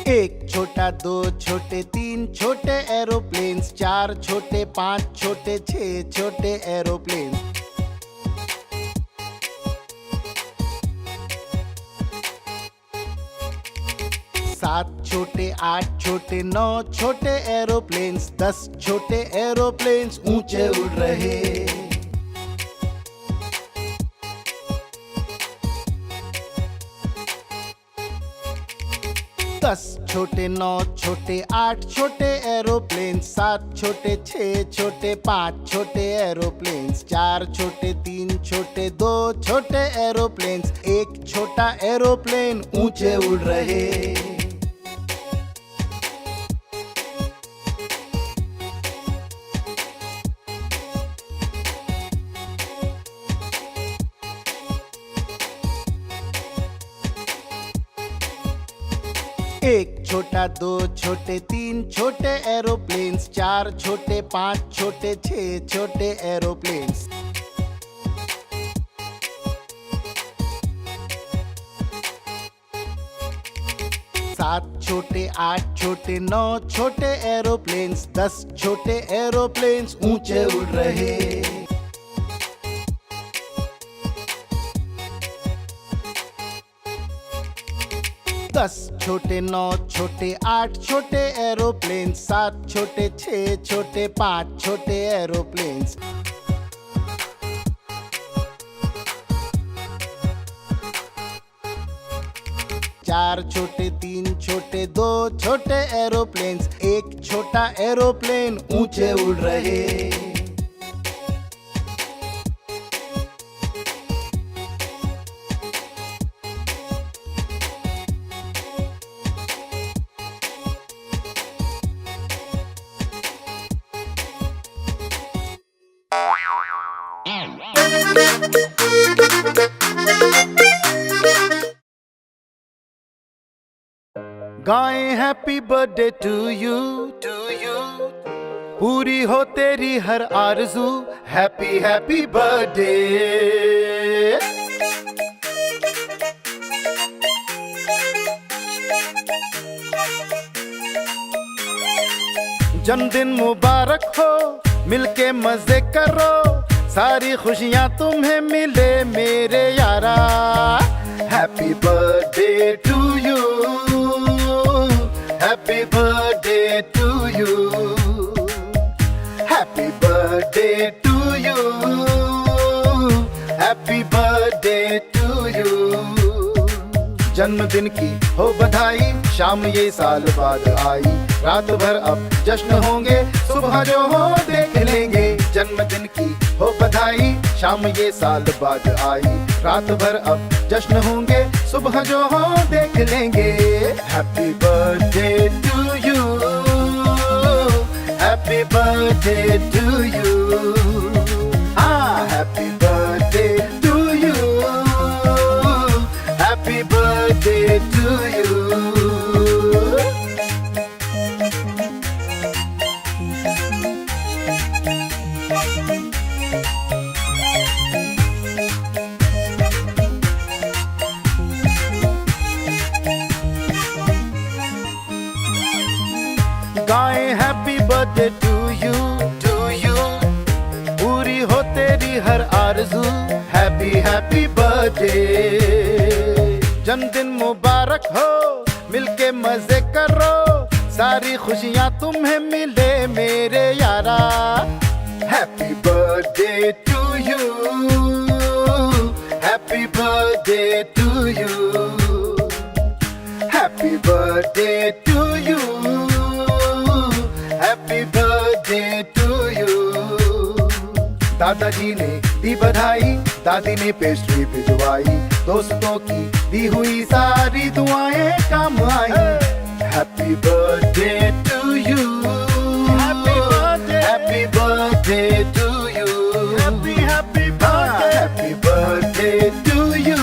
एक छोटा, दो छोटे, तीन छोटे एरोप्लेन्स, चार छोटे, पांच छोटे, छह छोटे एरोप्लेन्स। सात छोटे, आठ छोटे, नौ छोटे एरोप्लेन्स, 10 छोटे एरोप्लेन्स ऊंचे उड़ रहे। 10 छोटे, 9 छोटे, 8 छोटे एरोप्लेन्स, 7 छोटे, 6 छोटे, 5 छोटे एरोप्लेन्स, 4 छोटे, 3 छोटे, 2 छोटे एरोप्लेन्स, एक छोटा एरोप्लेन ऊंचे उड़ रहे। एक छोटा, दो छोटे, तीन छोटे एरोप्लेन्स, चार छोटे, पांच छोटे, छह छोटे एरोप्लेन्स। सात छोटे, आठ छोटे, 9 छोटे एरोप्लेन्स, 10 छोटे एरोप्लेन्स ऊंचे उड़ रहे। 10 छोटे, 9 छोटे, 8 छोटे एरोप्लेन्स, 7 छोटे, 6 छोटे, 5 छोटे एरोप्लेन्स। चार छोटे, 3 छोटे, 2 छोटे एरोप्लेन्स, एक छोटा एरोप्लेन ऊंचे उड़ रहे। गाएं हैप्पी बर्थडे टू यू, पूरी हो तेरी हर आरज़ू, हैप्पी हैप्पी बर्थडे। जन्मदिन मुबारक हो, मिलके मजे करो, सारी खुशियां तुम्हें मिले मेरे यारा। Happy birthday to you, happy birthday to you, happy birthday to you, happy birthday to you. जन्मदिन की हो बधाई, शाम ये साल बाद आई, रात भर अब जश्न होंगे, सुबह जो हो देख लेंगे। जन्मदिन की हो बधाई, शाम ये साल बाद आई, रात भर अब जश्न होंगे, सुबह जो हो देख लेंगे। Happy birthday to you, happy birthday to you, हाँ happy birthday to you, happy birthday to you. गाएं हैप्पी बर्थडे टू यू, पूरी हो तेरी हर आरज़ू, हैप्पी हैप्पी बर्थडे। जन्मदिन मुबारक हो, मिलके मजे करो, सारी खुशियां तुम्हें मिले मेरे यारा। Happy birthday to you, happy birthday to you, happy birthday to you, happy birthday to you. दादाजी ने दी बधाई, दादी ने पेस्ट्री भिजवाई, दोस्तों की दी हुई सारी दुआएं काम आई। Happy birthday to you, happy birthday to you, happy birthday to you,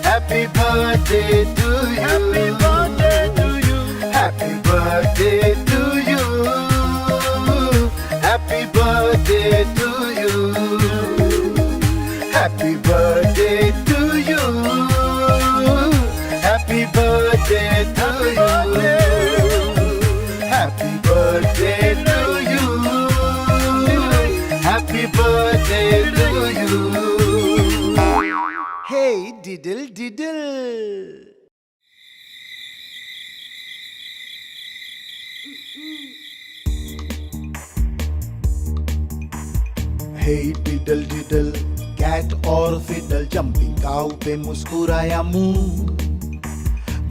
happy birthday to you, happy birthday to you, happy birthday to you, happy birthday to you, happy birthday to you. Happy birthday to you. Happy birthday to you. Hey diddle diddle. Hey diddle diddle, cat और fiddle jumping cow पे मुस्कुराया मुंह.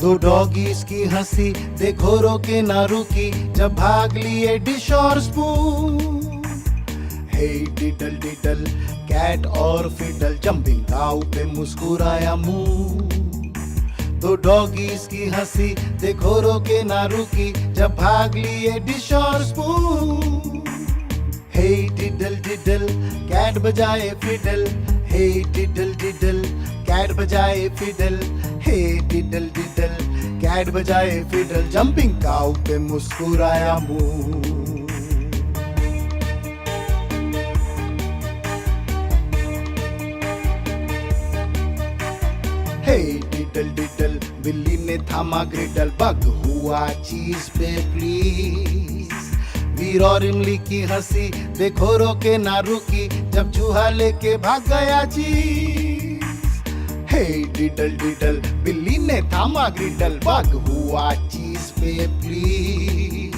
दो doggies की हंसी देखो रोके ना रुकी जब भाग लिए डिश और स्पून. हे डिडल डिडल, कैट और फिडल जंपिंग काऊ पे मुस्कुराया मुंह. दो डॉगीज की हंसी देखो रोके ना रुकी जब भाग लिए डिश और स्पून. हे डिडल डिडल, कैट बजाए फिडल. हे डिडल डिडल, कैट बजाए फिडल. हे डिडल डिडल, कैट बजाए फिडल जंपिंग काऊ पे मुस्कुराया मुंह. हे डिडल डिडल, बिल्ली ने थामा ग्रिडल. बग हुआ चीज पे प्लीज. वीर और इमली की हंसी देखो रोके ना रुकी जब चूहा लेके भाग गया चीज. हे डिडल डिडल, बिल्ली ने थामा ग्रिडल. बग हुआ चीज पे प्लीज.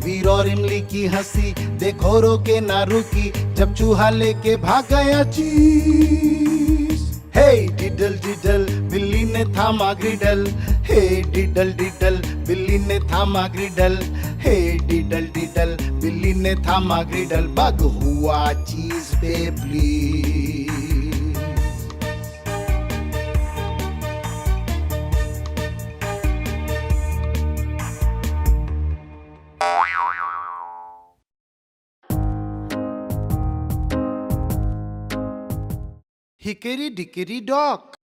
वीर और इमली की हंसी देखो रोके ना रुकी जब चूहा लेके भाग गया चीज. हे डिडल डिडल, बिल्ली ने थामा ग्रिडल. हे डिडल डिडल, बिल्ली ने थामा ग्रिडल. हे डिडल डिडल, बिल्ली ने थामा ग्रिडल. बग हुआ चीज पे please. Hickory dickory dock.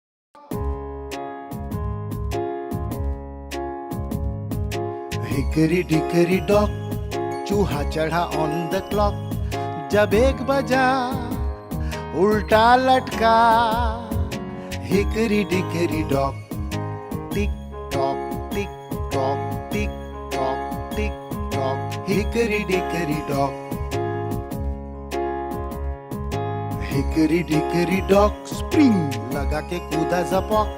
Hickory dickory dock, चूहा चढ़ा on the clock. जब 1 बजा उल्टा लटका. Hickory dickory dock, tick tock tick tock tick tock tick tock. Hickory dickory dock. Hickory dickory dock spring लगा के कूदा झपक.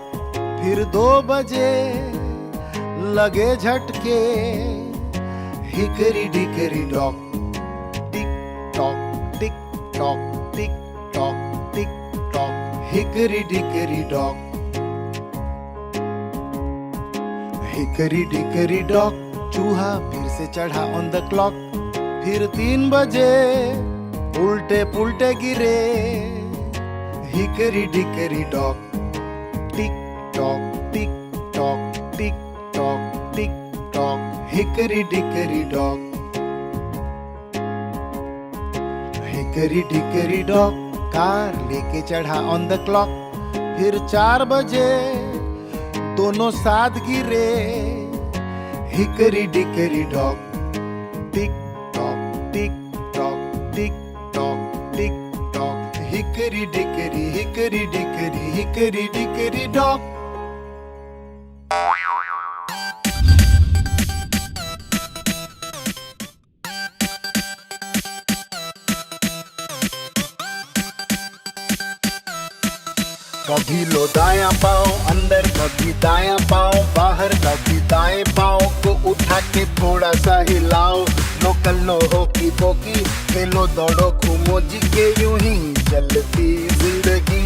फिर 2 बजे लगे झटके. Hickory dickory dock, tick tock tick tock tick tock tick tock. Hickory dickory dock. Hickory dickory dock, चूहा फिर से चढ़ा ऑन द क्लॉक. फिर 3 बजे उल्टे पुल्टे गिरे. Hickory dickory dock, tick tock tick tock tick tock tick tock. Hickory dickory dock. Hickory dickory dock, car लेके चढ़ा ऑन द क्लॉक. फिर 4 बजे दोनों साथ गिरे. Hickory dickory dock, tick tock tick tock tick tick tock. Hickory dickory hickory dickory hickory dickory dock. कभी लो दायां पाँव अंदर, कभी दायां पाँव बाहर, कभी दाएं पाँव को उठा के थोड़ा सा हिलाओ. लो कल्लो होकी पोकी, खेलो दौड़ो घूमो जी के यूं ही चलती जिंदगी.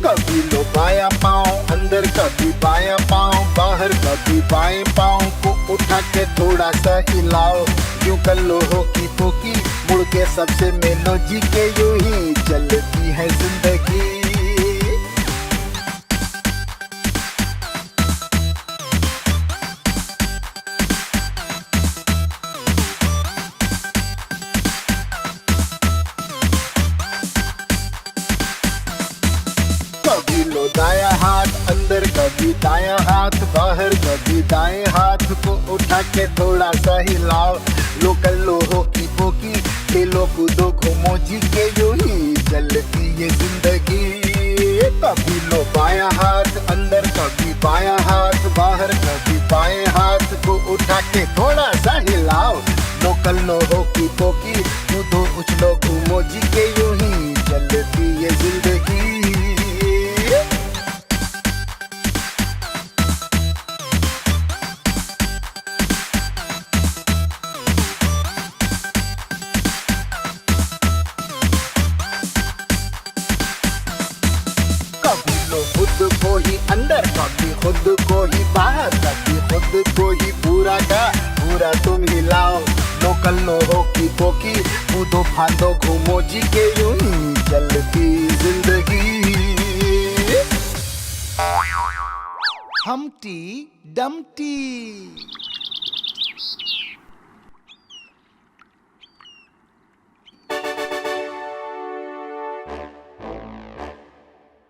कभी लो बायां पाँव अंदर, कभी बायां पाँव बाहर, कभी बाएं पाँव को उठा के थोड़ा सा हिलाओ. यूं कल्लो होकी पोकी, मुड़ के सबसे मिलो जी के यूं ही चलती है जिंदगी. दायां हाथ अंदर, कभी दायां हाथ बाहर, कभी दाएं हाथ को उठा के थोड़ा सा हिलाओ. लो कल्लो होकी पोकी, खेलो कूदो घूमो जी के यूं ही चलती ये जिंदगी. कभी लो बायां हाथ अंदर, कभी बायां हाथ खुद को ही पूरा का पूरा तुम ही लाओ। लोकल नो हो की पोकी, कूदो फांदो घूमो जी के यूं ही चलती जिंदगी। हमटी Dumpty.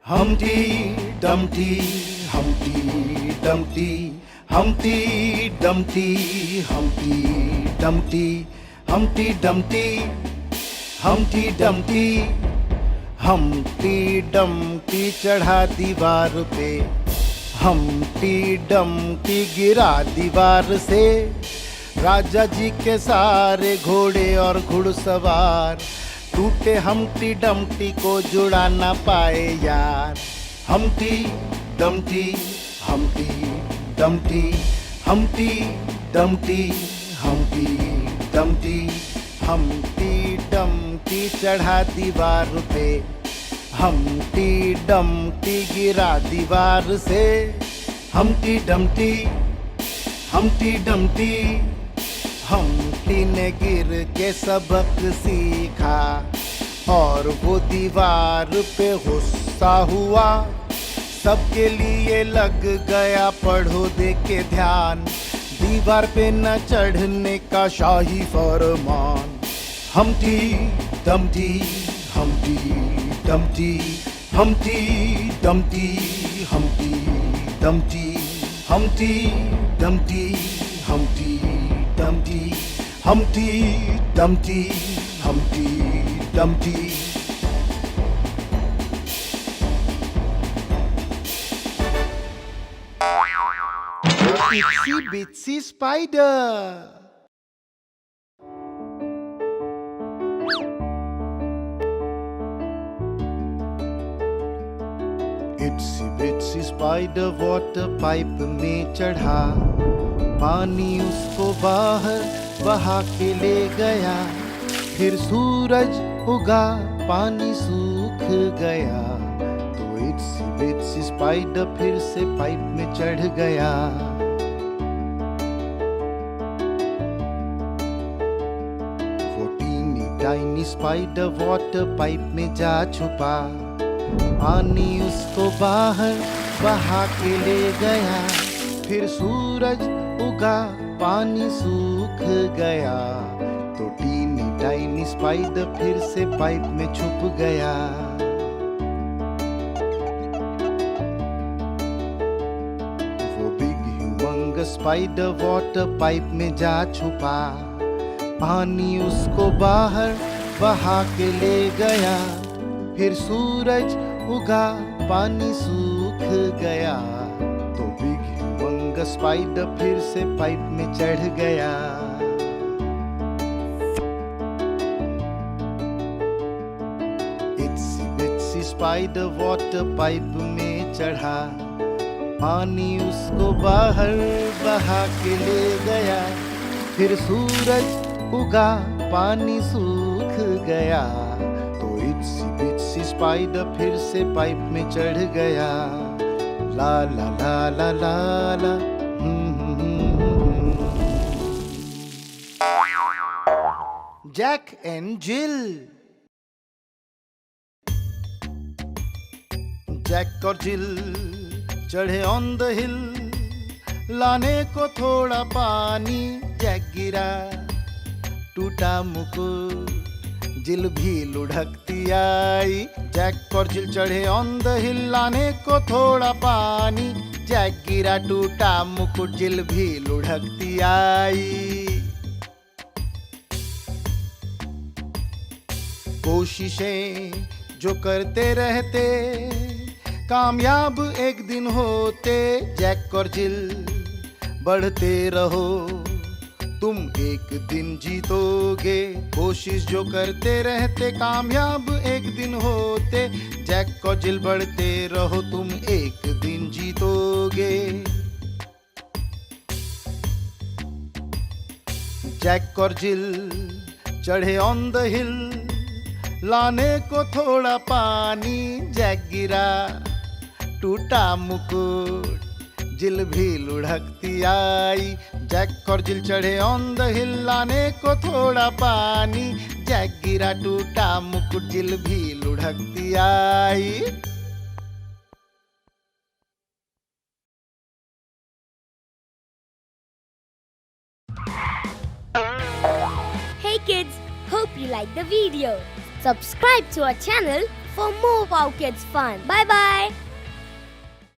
Humpty Dumpty, Humpty Dumpty, Humpty Dumpty, Humpty Dumpty, Humpty Dumpty, Humpty Dumpty, Humpty Dumpty चढ़ा दीवार पे, Humpty Dumpty गिरा दीवार से। राजा जी के सारे घोड़े और घुड़सवार टूटे हम्टी डम्टी को जुड़ा ना पाए यार। Humpty dumpty, humpty dumpty, humpty dumpty, humpty dumpty, humpty Dumpty चढ़ा दीवार पे, हम्टी डम्टी गिरा दीवार से। Humpty dumpty, humpty dumpty, Humpty ने गिर के सबक सीखा और वो दीवार पे गुस्सा हुआ। सबके लिए लग गया पढ़ो दे के ध्यान, दीवार पे न चढ़ने का शाही फरमान। Humpty dumpty, humpty dumpty, humpty dumpty, humpty dumpty, humpty dumpty, humpty Dumpty, Humpty Dumpty, Humpty Dumpty. Itsy bitsy spider. Itsy bitsy spider water pipe में चढ़ा, पानी उसको बाहर बहा के ले गया। फिर सूरज उगा, पानी सूख गया, तो इट्सी बिट्सी स्पाइडर फिर से पाइप में चढ़ गया। वो teeny tiny spider water pipe में जा छुपा, पानी उसको बाहर बहा के ले गया। फिर सूरज उगा, पानी सूख गया, तो टीनी टाइनी स्पाइडर फिर से पाइप में छुप गया। वो big humongous spider water pipe में जा छुपा, पानी उसको बाहर बहा के ले गया। फिर सूरज उगा, पानी सूख गया, तो बिग स्पाइडर फिर से पाइप में चढ़ गया। इट्सी बिट्सी स्पाइडर वाटर पाइप में चढ़ा, पानी उसको बाहर बहा के ले गया। फिर सूरज उगा, पानी सूख गया, तो इट्सी बिट्सी स्पाइडर फिर से पाइप में चढ़ गया। ला ला ला ला ला ला। Jack and Jill. जैक और जिल चढ़े ऑन द हिल, लाने को थोड़ा पानी। जैक गिरा, टूटा मुकुट, जिल भी लुढ़कती आई। जैक और जिल चढ़े ऑन द हिल, लाने को थोड़ा पानी। जैक गिरा, टूटा मुकुट, जिल भी लुढ़कती आई। कोशिशें जो करते रहते, कामयाब एक दिन होते। जैक और जिल बढ़ते रहो, तुम एक दिन जीतोगे। कोशिश जो करते रहते, कामयाब एक दिन होते। जैक और जिल बढ़ते रहो, तुम एक दिन जीतोगे। जैक और जिल चढ़े ऑन द हिल, लाने को थोड़ा पानी। जैक गिरा, टूटा मुकुट, जिल भी लुढ़कती आई। जैक और जिल चढ़े ऑन द हिल, लाने को थोड़ा पानी। जैक गिरा टूटा मुकुट, जिल भी लुढ़कती आई। Hey kids, hope you like the video. Subscribe to our channel for more Wow Kids fun. Bye bye.